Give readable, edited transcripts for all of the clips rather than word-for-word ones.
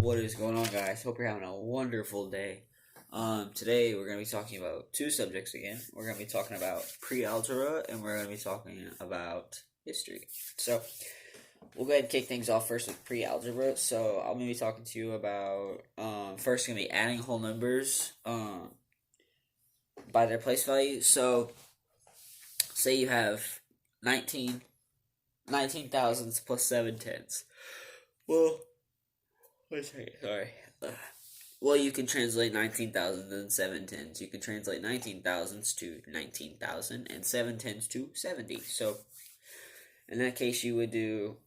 What is going on, guys? Hope you're having a wonderful day. Today we're going to be talking about two subjects again. We're going to be talking about pre-algebra and we're going to be talking about history. So, we'll go ahead and kick things off first with pre-algebra. So, I'm going to be talking to you about, first going to be adding whole numbers by their place value. So, say you have 19 thousandths plus 7 tenths. Well, wait a second, sorry. Well, you can translate 19,000 and 7 tens. You can translate 19 thousandths to 19,000 and 7 tens to 70. So, in that case, you would do,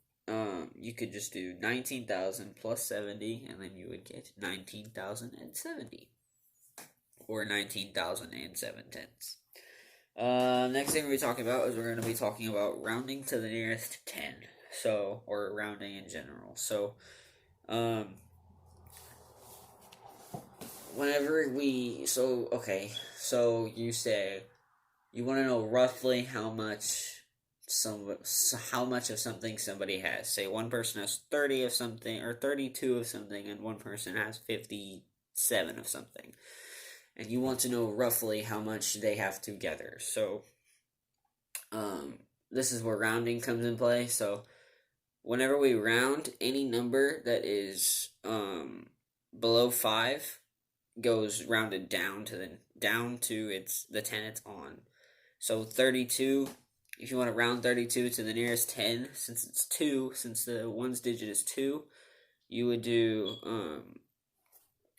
you could just do 19,000 plus 70, and then you would get 19,070. Or 19,007 tenths. Next thing we're talking about is we're going to be talking about rounding to the nearest 10. So, or rounding in general. So, so you say you want to know roughly how much of something somebody has. Say one person has 30 of something or 32 of something and one person has 57 of something. And you want to know roughly how much they have together. So this is where rounding comes in play. So whenever we round, any number that is below 5 goes rounded down to the 10 it's on. So 32, if you want to round 32 to the nearest 10, since the ones digit is 2, you would do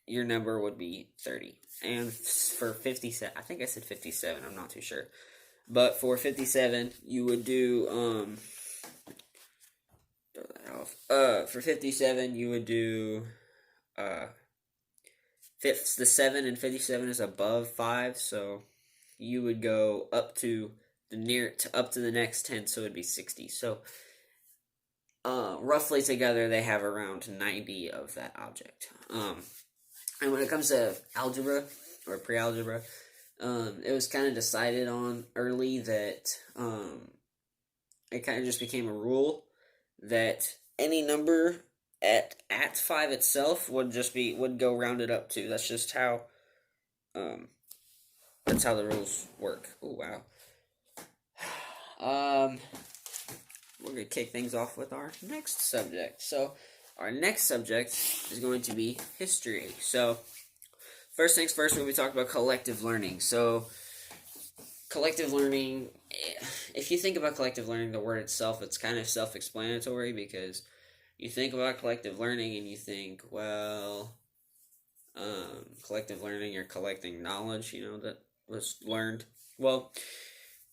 your number would be 30. And for 57, I think I said 57, I'm not too sure. But for 57, you would do throw that off. For 57, you would do the 7 and 57 is above 5, so you would go up to the next 10, so it would be 60. So roughly together they have around 90 of that object. And when it comes to algebra or pre-algebra, it was kind of decided on early that it kind of just became a rule that any number at 5 itself would go rounded up to. That's just how the rules work. Oh wow. We're gonna kick things off with our next subject. So our next subject is going to be history. So first things first, we're going to be talking about collective learning. So collective learning, if you think about collective learning, the word itself, it's kind of self-explanatory because you think about collective learning and you think, well, collective learning, you're collecting knowledge, that was learned. Well,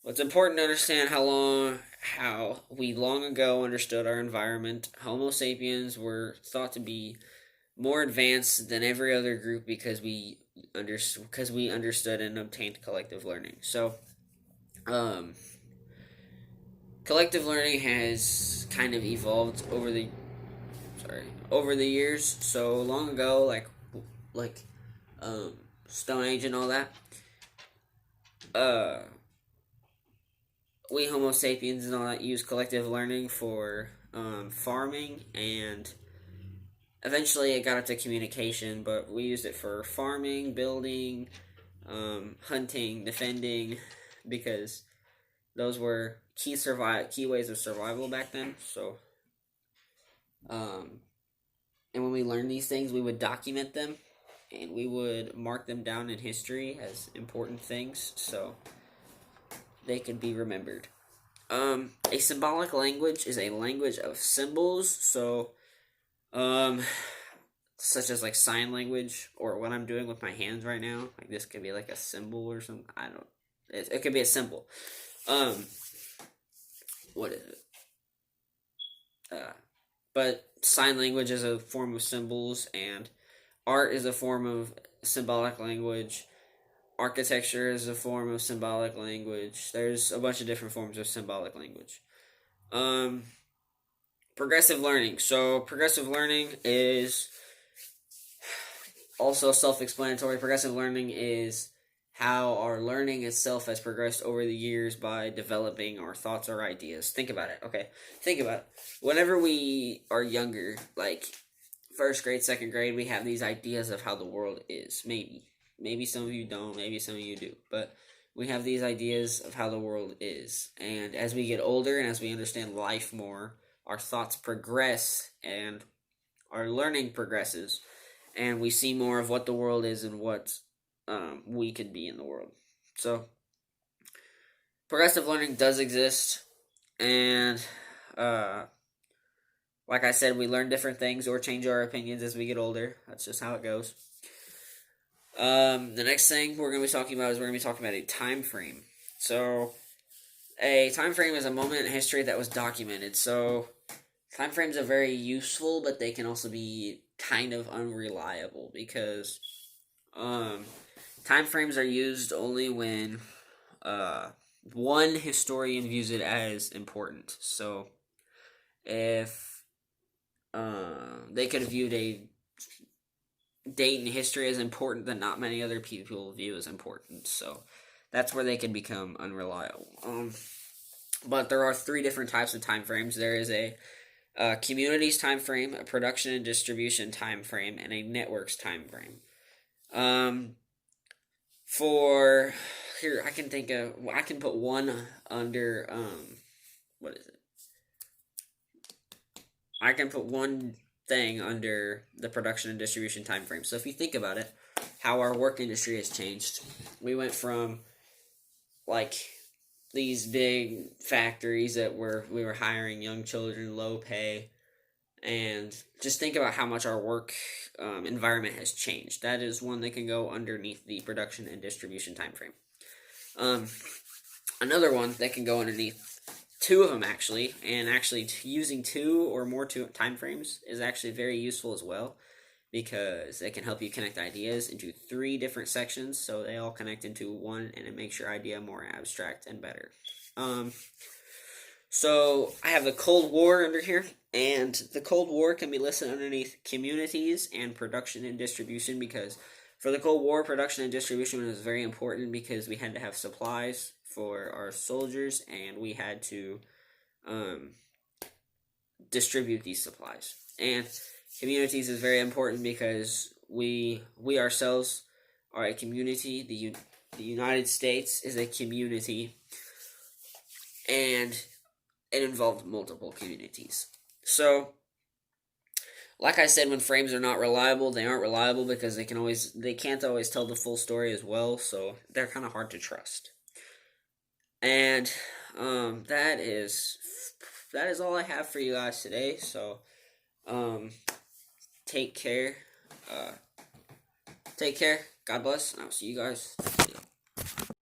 it's important to understand how we long ago understood our environment. Homo sapiens were thought to be more advanced than every other group because we understood and obtained collective learning. So, collective learning has kind of evolved over the years. So long ago, like Stone Age and all that. We Homo sapiens and all that use collective learning for farming, and eventually it got up to communication, but we used it for farming, building, hunting, defending, because those were key ways of survival back then. So, and when we learned these things, we would document them, and we would mark them down in history as important things, so they could be remembered. A symbolic language is a language of symbols, so, such as like sign language, or what I'm doing with my hands right now. Like this could be like a symbol or something. It could be a symbol. What is it? But sign language is a form of symbols, and art is a form of symbolic language. Architecture is a form of symbolic language. There's a bunch of different forms of symbolic language. Progressive learning. So progressive learning is also self-explanatory. Progressive learning is how our learning itself has progressed over the years by developing our thoughts or ideas. Think about it. Okay, think about it. Whenever we are younger, like first grade, second grade, we have these ideas of how the world is. Maybe some of you don't. Maybe some of you do. But we have these ideas of how the world is. And as we get older and as we understand life more, our thoughts progress and our learning progresses, and we see more of what the world is and what we could be in the world. So, progressive learning does exist, and like I said, we learn different things or change our opinions as we get older. That's just how it goes. The next thing we're going to be talking about is we're going to be talking about a time frame. So, a time frame is a moment in history that was documented. So, time frames are very useful, but they can also be kind of unreliable because time frames are used only when one historian views it as important. So, if they could have viewed a date in history as important that not many other people view as important. So that's where they can become unreliable. But there are three different types of time frames. There is a communities time frame, a production and distribution time frame, and a networks time frame. For here, I can put one under what is it? I can put one thing under the production and distribution time frame. So if you think about it, how our work industry has changed. We went from like these big factories that we were hiring young children, low pay, and just think about how much our work environment has changed. That is one that can go underneath the production and distribution time frame. Another one that can go underneath two of them actually, and actually using two or more time frames is actually very useful as well, because it can help you connect ideas into three different sections, so they all connect into one, and it makes your idea more abstract and better. So I have the Cold War under here, and the Cold War can be listed underneath communities and production and distribution, because for the Cold War, production and distribution was very important because we had to have supplies for our soldiers, and we had to distribute these supplies. And communities is very important because we ourselves are a community. The United States is a community, and it involved multiple communities. So, like I said, when frames are not reliable, they aren't reliable because they can't always tell the full story as well, so they're kind of hard to trust. And that is all I have for you guys today. So take care. God bless, and I'll see you guys later.